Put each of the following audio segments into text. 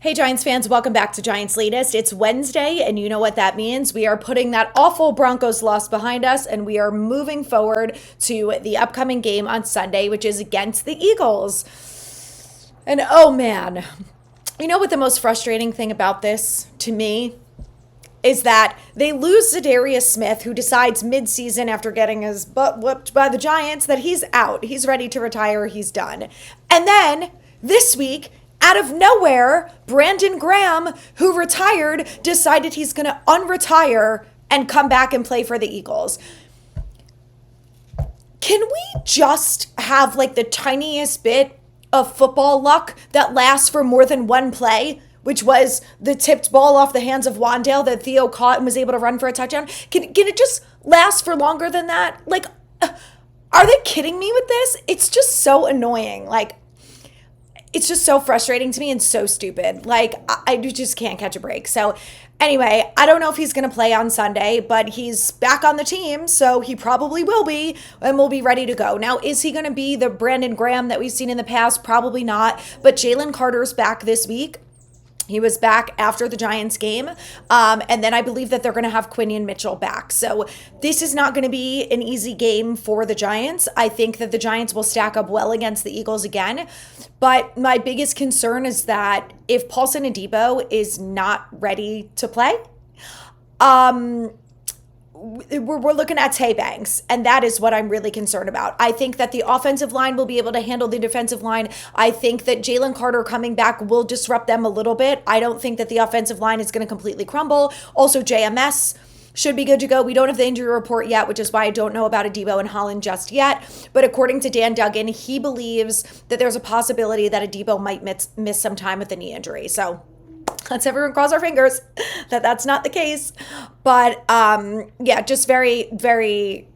Hey, Giants fans, welcome back to Giants Latest. It's Wednesday, and you know what that means. We are putting that awful Broncos loss behind us, and we are moving forward to the upcoming game on Sunday, which is against the Eagles. And oh man, you know what the most frustrating thing about this to me is that they lose Zadarius Smith, who decides midseason after getting his butt whooped by the Giants that he's out. He's ready to retire. He's done. And then this week, out of nowhere, Brandon Graham, who retired, decided he's going to unretire and come back and play for the Eagles. Can we just have like the tiniest bit of football luck that lasts for more than one play? Which was the tipped ball off the hands of Wandale that Theo caught and was able to run for a touchdown. Can it just last for longer than that? Like, are they kidding me with this? It's just so annoying. Like, it's just so frustrating to me and so stupid. Like, I just can't catch a break. So anyway, I don't know if he's going to play on Sunday, but he's back on the team, so he probably will be, and we'll be ready to go. Now, is he going to be the Brandon Graham that we've seen in the past? Probably not, but Jalen Carter's back this week. He was back after the Giants game. And then I believe that they're going to have Quinion Mitchell back. So this is not going to be an easy game for the Giants. I think that the Giants will stack up well against the Eagles again. But my biggest concern is that if Paulson Adebo is not ready to play, we're looking at Tay Banks, and that is what I'm really concerned about. I think that the offensive line will be able to handle the defensive line. I think that Jalen Carter coming back will disrupt them a little bit. I don't think that the offensive line is going to completely crumble. Also, JMS should be good to go. We don't have the injury report yet, which is why I don't know about Adebo and Holland just yet. But according to Dan Duggan, he believes that there's a possibility that Adebo might miss some time with a knee injury. So let's everyone cross our fingers that that's not the case. But yeah, just very, very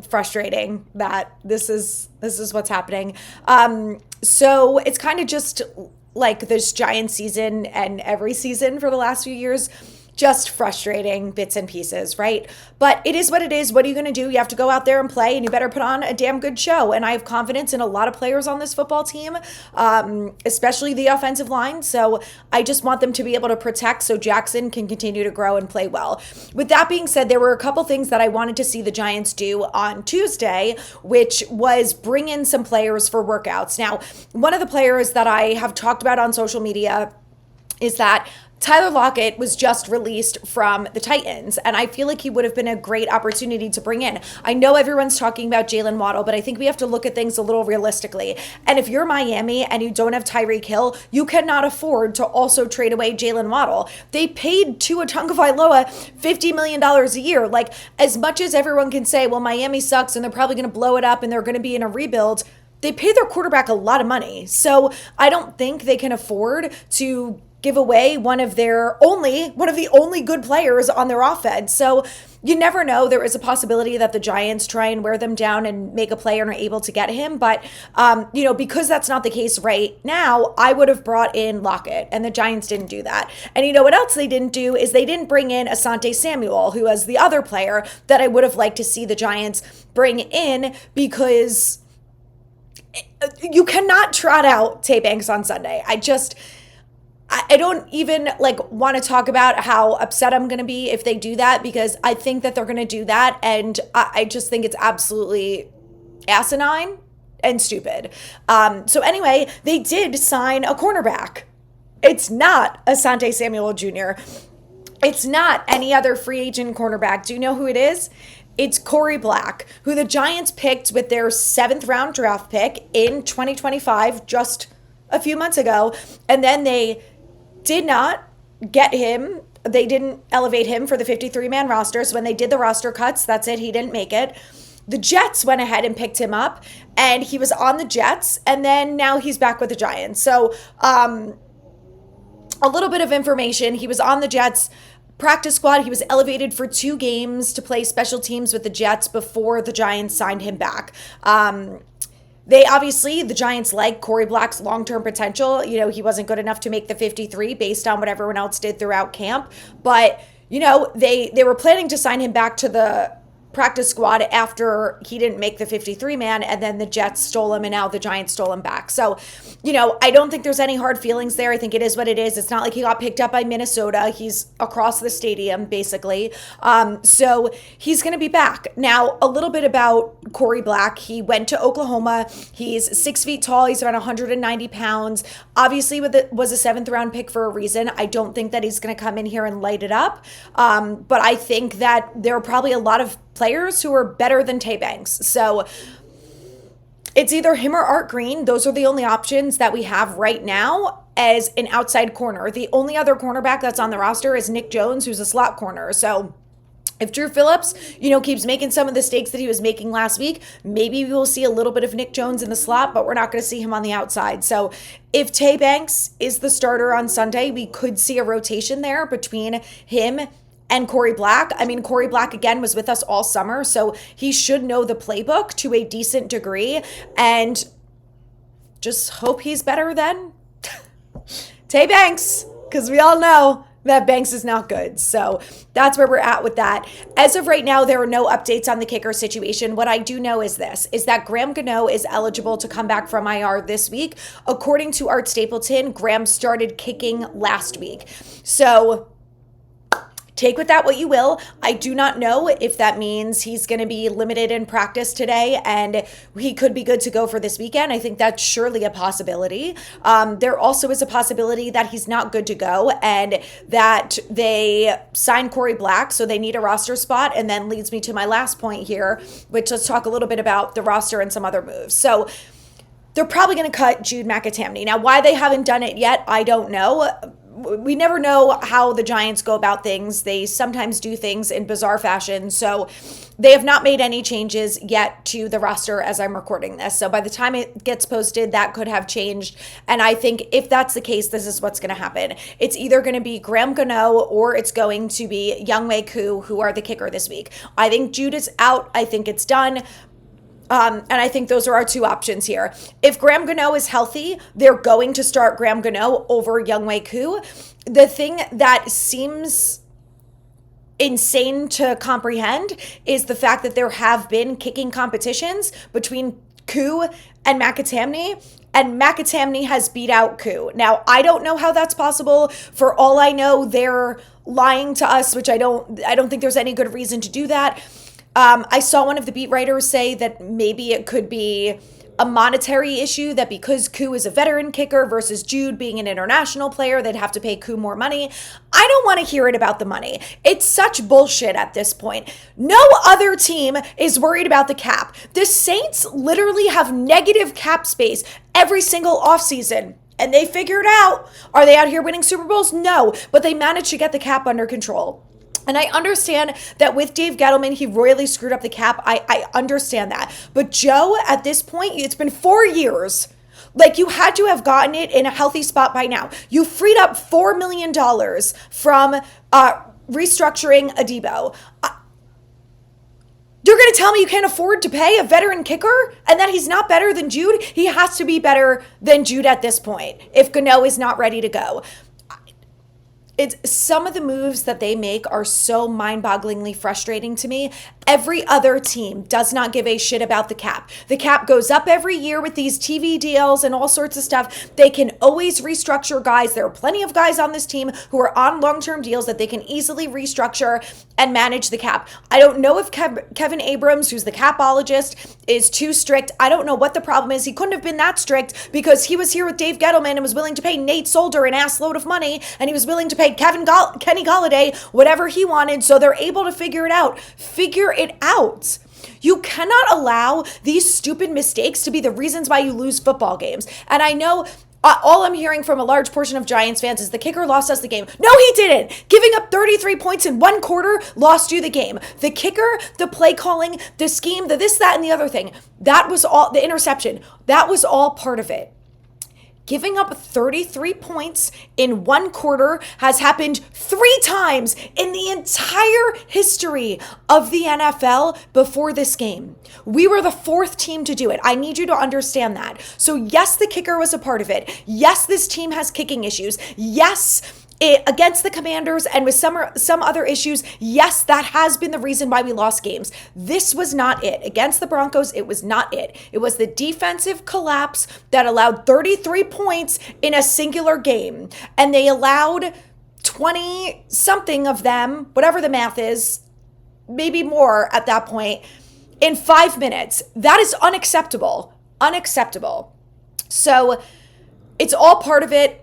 frustrating that this is what's happening. So it's kind of just like this Giant season and every season for the last few years. Just frustrating bits and pieces, right? But it is what it is. What are you going to do? You have to go out there and play, and you better put on a damn good show. And I have confidence in a lot of players on this football team, especially the offensive line. So I just want them to be able to protect so Jackson can continue to grow and play well. With that being said, there were a couple things that I wanted to see the Giants do on Tuesday, which was bring in some players for workouts. Now, one of the players that I have talked about on social media is that Tyler Lockett was just released from the Titans, and I feel like he would have been a great opportunity to bring in. I know everyone's talking about Jalen Waddle, but I think we have to look at things a little realistically. And if you're Miami and you don't have Tyreek Hill, you cannot afford to also trade away Jalen Waddle. They paid Tua Tagovailoa $50 million a year. Like, as much as everyone can say, well, Miami sucks and they're probably going to blow it up and they're going to be in a rebuild, they pay their quarterback a lot of money. So I don't think they can afford to give away one of the only good players on their offense. So you never know. There is a possibility that the Giants try and wear them down and make a play and are able to get him. But, because that's not the case right now, I would have brought in Lockett, and the Giants didn't do that. And you know what else they didn't do is they didn't bring in Asante Samuel, who was the other player that I would have liked to see the Giants bring in, because you cannot trot out Tay Banks on Sunday. I don't even want to talk about how upset I'm going to be if they do that, because I think that they're going to do that. And I just think it's absolutely asinine and stupid. So anyway, they did sign a cornerback. It's not Asante Samuel Jr. It's not any other free agent cornerback. Do you know who it is? It's Corey Black, who the Giants picked with their 7th round draft pick in 2025, just a few months ago. And then they did not get him. They didn't elevate him for the 53-man roster. So when they did the roster cuts, that's it. He didn't make it. The Jets went ahead and picked him up, and he was on the Jets, and then now he's back with the Giants. So a little bit of information. He was on the Jets practice squad. He was elevated for 2 games to play special teams with the Jets before the Giants signed him back. The Giants like Corey Black's long-term potential. He wasn't good enough to make the 53 based on what everyone else did throughout camp. But, they were planning to sign him back to the practice squad after he didn't make the 53-man, and then the Jets stole him, and now the Giants stole him back. So, I don't think there's any hard feelings there. I think it is what it is. It's not like he got picked up by Minnesota. He's across the stadium, basically. So he's going to be back. Now, a little bit about Corey Black. He went to Oklahoma. He's 6 feet tall. He's around 190 pounds. Obviously, was a 7th-round pick for a reason. I don't think that he's going to come in here and light it up. But I think that there are probably a lot of players who are better than Tay Banks. So it's either him or Art Green. Those are the only options that we have right now as an outside corner. The only other cornerback that's on the roster is Nick Jones, who's a slot corner. So if Drew Phillips, keeps making some of the mistakes that he was making last week, maybe we will see a little bit of Nick Jones in the slot, but we're not going to see him on the outside. So if Tay Banks is the starter on Sunday, we could see a rotation there between him and Corey Black. I mean, Corey Black, again, was with us all summer, so he should know the playbook to a decent degree, and just hope he's better than Tay Banks, because we all know that Banks is not good. So that's where we're at with that. As of right now, there are no updates on the kicker situation. What I do know is that Graham Gano is eligible to come back from IR this week. According to Art Stapleton, Graham started kicking last week. So take with that what you will. I do not know if that means he's going to be limited in practice today and he could be good to go for this weekend. I think that's surely a possibility. There also is a possibility that he's not good to go and that they sign Corey Black, so they need a roster spot, and then leads me to my last point here, which let's talk a little bit about the roster and some other moves. So they're probably going to cut Jude McAtamney. Now, why they haven't done it yet, I don't know. We never know how the Giants go about things. They sometimes do things in bizarre fashion. So they have not made any changes yet to the roster as I'm recording this. So by the time it gets posted, that could have changed. And I think if that's the case, this is what's going to happen. It's either going to be Graham Gano or it's going to be Younghoe Koo, who are the kicker this week. I think Jude is out. I think it's done. And I think those are our two options here. If Graham Gano is healthy, they're going to start Graham Gano over Younghoe Koo. The thing that seems insane to comprehend is the fact that there have been kicking competitions between Koo and McAtamney, and McAtamney has beat out Koo. Now, I don't know how that's possible. For all I know, they're lying to us, which I don't think there's any good reason to do that. I saw one of the beat writers say that maybe it could be a monetary issue, that because Koo is a veteran kicker versus Jude being an international player, they'd have to pay Koo more money. I don't want to hear it about the money. It's such bullshit at this point. No other team is worried about the cap. The Saints literally have negative cap space every single offseason. And they figure it out. Are they out here winning Super Bowls? No, but they managed to get the cap under control. And I understand that with Dave Gettleman, he royally screwed up the cap. I understand that. But Joe, at this point, it's been 4 years. Like, you had to have gotten it in a healthy spot by now. You freed up $4 million from restructuring Adebo. You're going to tell me you can't afford to pay a veteran kicker and that he's not better than Jude? He has to be better than Jude at this point if Gano is not ready to go. It's some of the moves that they make are so mind-bogglingly frustrating to me. Every other team does not give a shit about the cap. The cap goes up every year with these TV deals and all sorts of stuff. They can always restructure guys. There are plenty of guys on this team who are on long-term deals that they can easily restructure and manage the cap. I don't know if Kevin Abrams, who's the capologist, is too strict. I don't know what the problem is. He couldn't have been that strict because he was here with Dave Gettleman and was willing to pay Nate Solder an ass load of money, and he was willing to pay Kenny Golladay whatever he wanted, so they're able to figure it out. Figure it out. You cannot allow these stupid mistakes to be the reasons why you lose football games. And I know all I'm hearing from a large portion of Giants fans is the kicker lost us the game. No, he didn't. Giving up 33 points in one quarter lost you the game. The kicker, the play calling, the scheme, the this, that, and the other thing, that was all, the interception, that was all part of it. Giving up 33 points in one quarter has happened 3 times in the entire history of the NFL before this game. We were the 4th team to do it. I need you to understand that. So yes, the kicker was a part of it. Yes, this team has kicking issues. Yes, against the Commanders and with some other issues, yes, that has been the reason why we lost games. This was not it. Against the Broncos, it was not it. It was the defensive collapse that allowed 33 points in a singular game. And they allowed 20 something of them, whatever the math is, maybe more at that point, in 5 minutes. That is unacceptable. Unacceptable. So it's all part of it.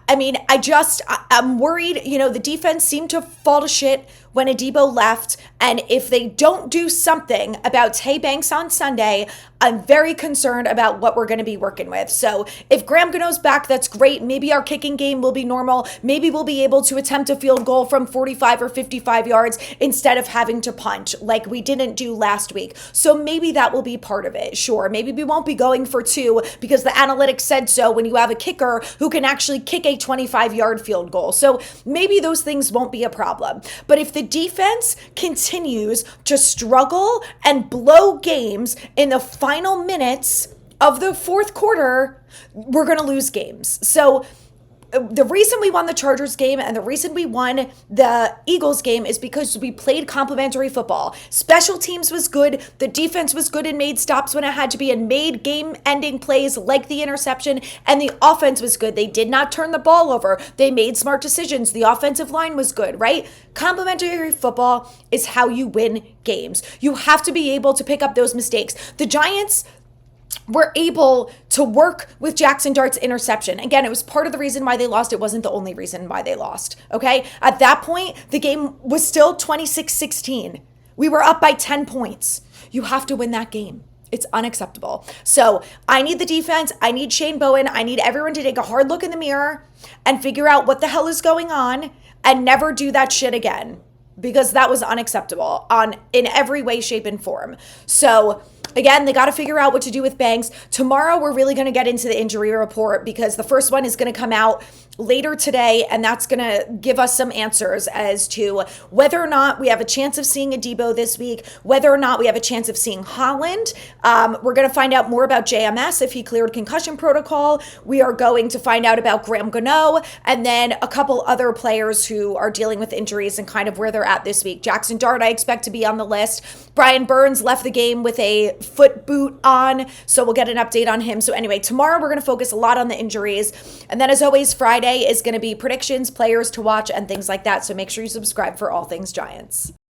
I'm worried, the defense seemed to fall to shit when Adebo left. And if they don't do something about Tay Banks on Sunday, I'm very concerned about what we're going to be working with. So if Graham Gano's back, that's great. Maybe our kicking game will be normal. Maybe we'll be able to attempt a field goal from 45 or 55 yards instead of having to punt like we didn't do last week. So maybe that will be part of it. Sure. Maybe we won't be going for 2 because the analytics said so when you have a kicker who can actually kick a 25-yard field goal. So maybe those things won't be a problem. But if the defense continues to struggle and blow games in the final minutes of the fourth quarter, we're going to lose games. So the reason we won the Chargers game and the reason we won the Eagles game is because we played complementary football. Special teams was good. The defense was good and made stops when it had to be and made game-ending plays like the interception. And the offense was good. They did not turn the ball over. They made smart decisions. The offensive line was good, right? Complementary football is how you win games. You have to be able to pick up those mistakes. The Giants were able to work with Jackson Dart's interception. Again, it was part of the reason why they lost. It wasn't the only reason why they lost, okay? At that point, the game was still 26-16. We were up by 10 points. You have to win that game. It's unacceptable. So I need the defense. I need Shane Bowen. I need everyone to take a hard look in the mirror and figure out what the hell is going on and never do that shit again, because that was unacceptable in every way, shape, and form. So again, they got to figure out what to do with Banks. Tomorrow, we're really going to get into the injury report because the first one is going to come out later today, and that's going to give us some answers as to whether or not we have a chance of seeing Adebo this week, whether or not we have a chance of seeing Holland. We're going to find out more about JMS if he cleared concussion protocol. We are going to find out about Graham Gano, and then a couple other players who are dealing with injuries and kind of where they're at this week. Jackson Dart, I expect to be on the list. Brian Burns left the game with a foot boot on, so we'll get an update on him. So anyway, tomorrow we're going to focus a lot on the injuries. And then as always, Friday is going to be predictions, players to watch, and things like that. So make sure you subscribe for all things Giants.